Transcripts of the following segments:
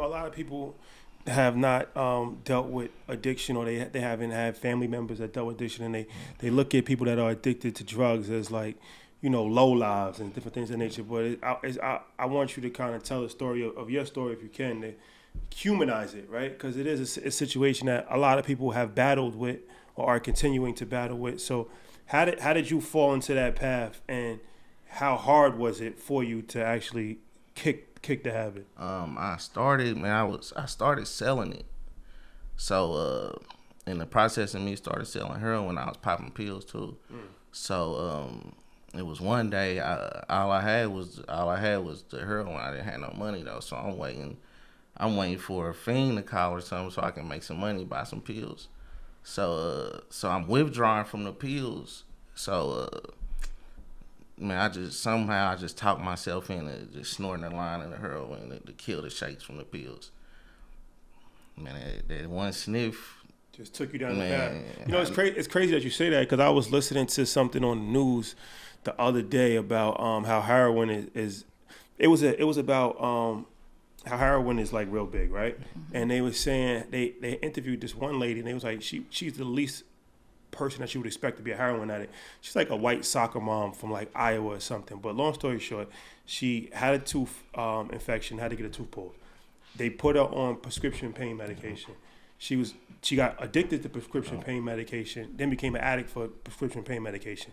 a lot of people have not dealt with addiction, or they haven't had family members that dealt with addiction, and they look at people that are addicted to drugs as like, low lives and different things of nature. But I want you to kind of tell a story of your story, if you can, to humanize it, right? Because it is a situation that a lot of people have battled with or are continuing to battle with. So how did you fall into that path, and how hard was it for you to actually kick the habit? I started selling it. So in the process of me started selling heroin, I was popping pills too. So it was one day, all I had was the heroin. I didn't have no money though, so I'm waiting for a fiend to call or something so I can make some money, buy some pills. So I'm withdrawing from the pills. So man, I just talked myself into just snorting a line of the heroin to kill the shakes from the pills. Man, that one sniff just took you down the path. It's crazy that you say that, because I was listening to something on the news the other day about how heroin it was about how heroin is like real big, right? And they were saying they interviewed this one lady, and they was like, she's the least person that you would expect to be a heroin addict. She's like a white soccer mom from like Iowa or something. But long story short, she had a tooth infection, had to get a tooth pulled. They put her on prescription pain medication. She got addicted to prescription pain medication, then became an addict for prescription pain medication.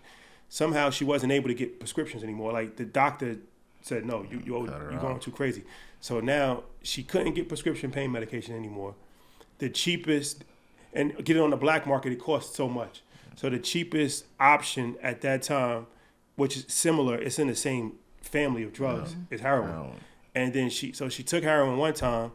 Somehow she wasn't able to get prescriptions anymore. Like the doctor said, no, you're going too crazy. So now she couldn't get prescription pain medication anymore. The cheapest, and get it on the black market, it costs so much. So the cheapest option at that time, which is similar, it's in the same family of drugs, is heroin. And then she took heroin one time,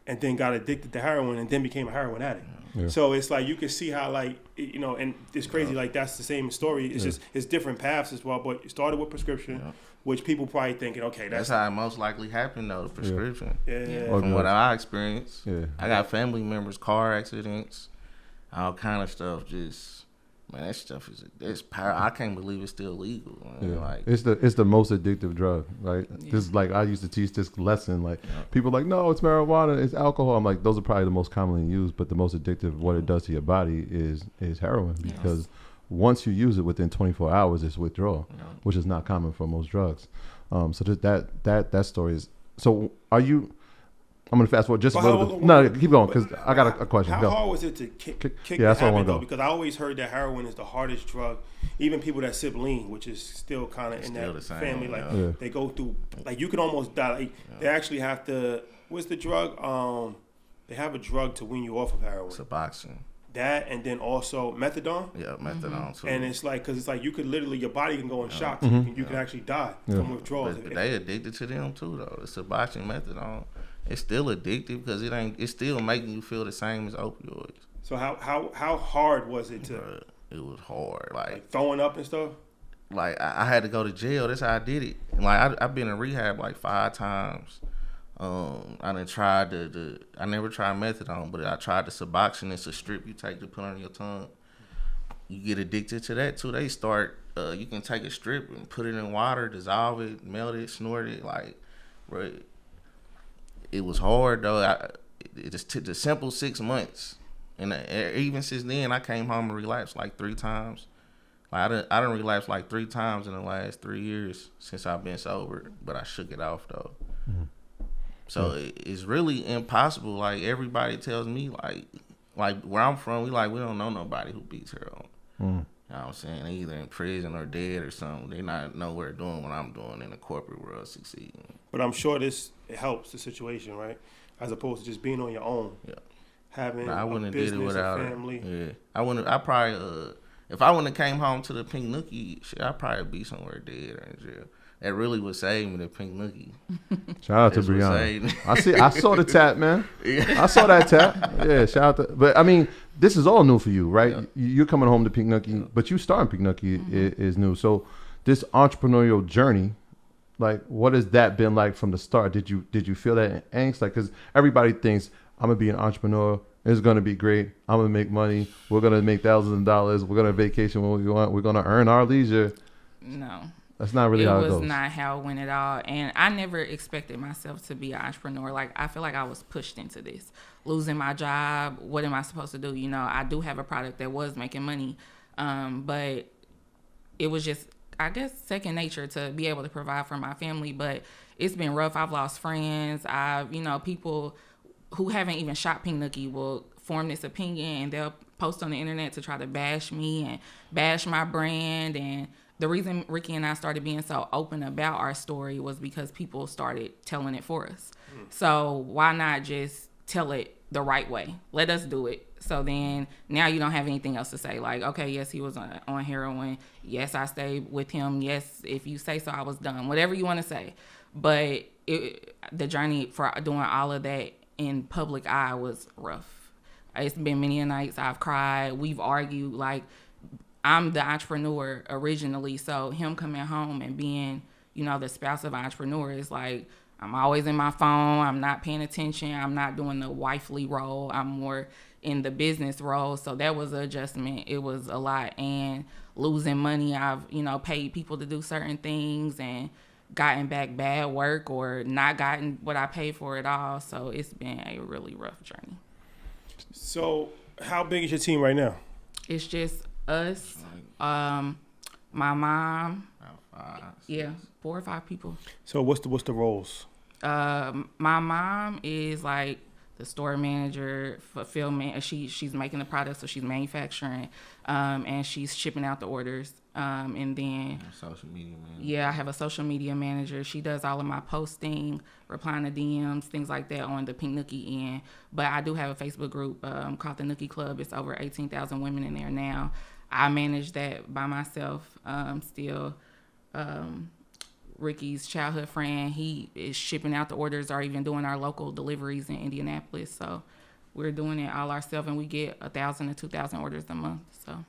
and then got addicted to heroin, and then became a heroin addict. Yeah. So it's like you can see how, like, and it's crazy, like that's the same story. It's just it's different paths as well. But it started with prescription, which people probably thinking, okay, that's how it most likely happened though. The prescription. Yeah. From what I experienced, I got family members, car accidents, all kind of stuff. Just man, that stuff it's power. I can't believe it's still legal. Man. Yeah. Like it's the most addictive drug, right? This is like, I used to teach this lesson. Like people are like, no, it's marijuana, it's alcohol. I'm like, those are probably the most commonly used, but the most addictive, what it does to your body is heroin, because once you use it within 24 hours, it's withdrawal, which is not common for most drugs. So that story is. So are you? I'm gonna fast forward just a little bit. No, keep going, because I got a question. How hard was it to kick the habit though? Because I always heard that heroin is the hardest drug. Even people that sip lean, which is still kind of in that family, like they go through, like you can almost die. Like, they actually have to. What's the drug? They have a drug to wean you off of heroin. Suboxone. That, and then also methadone. Yeah, methadone too. And it's like, because it's like you could literally, your body can go in shock. You can actually die from withdrawals. But they addicted to them too though. The Suboxone, methadone. It's still addictive because it's still making you feel the same as opioids. So how hard was it to? It was hard, like throwing up and stuff. Like I had to go to jail. That's how I did it. Like I've been in rehab like 5 times. I done tried I never tried methadone, but I tried the Suboxone. It's a strip you take to put on your tongue. You get addicted to that too. They start. You can take a strip and put it in water, dissolve it, melt it, snort it. Like, right. It was hard though. It just took the simple 6 months, and even since then, I came home and relapsed like 3 times. Like I done relapsed like 3 times in the last 3 years since I've been sober, but I shook it off though. So it's really impossible. Like everybody tells me, like where I'm from, we don't know nobody who beats heroin. You know what I'm saying? They either in prison or dead or something. They not nowhere doing what I'm doing in the corporate world succeeding. But I'm sure it helps the situation, right? As opposed to just being on your own. Yeah. Having I wouldn't a business, did it without a family. Yeah. I probably if I wouldn't have came home to the Pink Nookie, shit, I'd probably be somewhere dead or in jail. That really would save me, the Pink Nookie. Shout out to Brianna. I saw the tap, man. I saw that tap. Yeah, shout out to. But I mean, this is all new for you, right? Yeah. You're coming home to Pink Nookie, but you starting Pink Nookie is new. So this entrepreneurial journey, like, what has that been like from the start? Did you feel that angst? Like, because everybody thinks I'm gonna be an entrepreneur. It's gonna be great. I'm gonna make money. We're gonna make thousands of dollars. We're gonna vacation when we want. We're gonna earn our leisure. No. That's not really how it goes. It was not how it went at all. And I never expected myself to be an entrepreneur. Like, I feel like I was pushed into this. Losing my job, what am I supposed to do? You know, I do have a product that was making money. But it was just, I guess, second nature to be able to provide for my family. But it's been rough. I've lost friends. People who haven't even shot Pink Nookie will form this opinion and they'll post on the internet to try to bash me and bash my brand. And the reason Ricky and I started being so open about our story was because people started telling it for us. So why not just tell it the right way? Let us do it. So then now you don't have anything else to say. Like, okay, yes, he was on heroin. Yes, I stayed with him. Yes, if you say so, I was done. Whatever you want to say. But the journey for doing all of that in public eye was rough. It's been many nights I've cried. We've argued. Like, I'm the entrepreneur originally, so him coming home and being, the spouse of an entrepreneur is like, I'm always in my phone. I'm not paying attention. I'm not doing the wifely role. I'm more in the business role. So that was an adjustment. It was a lot. And losing money, I've, paid people to do certain things and gotten back bad work or not gotten what I paid for at all. So it's been a really rough journey. So how big is your team right now? It's just us, my mom, 4 or 5 people. So what's the roles? My mom is like the store manager, fulfillment. She's making the product, so she's manufacturing, and she's shipping out the orders. And then social media manager. Yeah, I have a social media manager. She does all of my posting, replying to DMs, things like that on the Pink Nookie end. But I do have a Facebook group called the Nookie Club. It's over 18,000 women in there now. I manage that by myself still. Ricky's childhood friend, he is shipping out the orders or even doing our local deliveries in Indianapolis. So we're doing it all ourselves, and we get 1,000 to 2,000 orders a month. So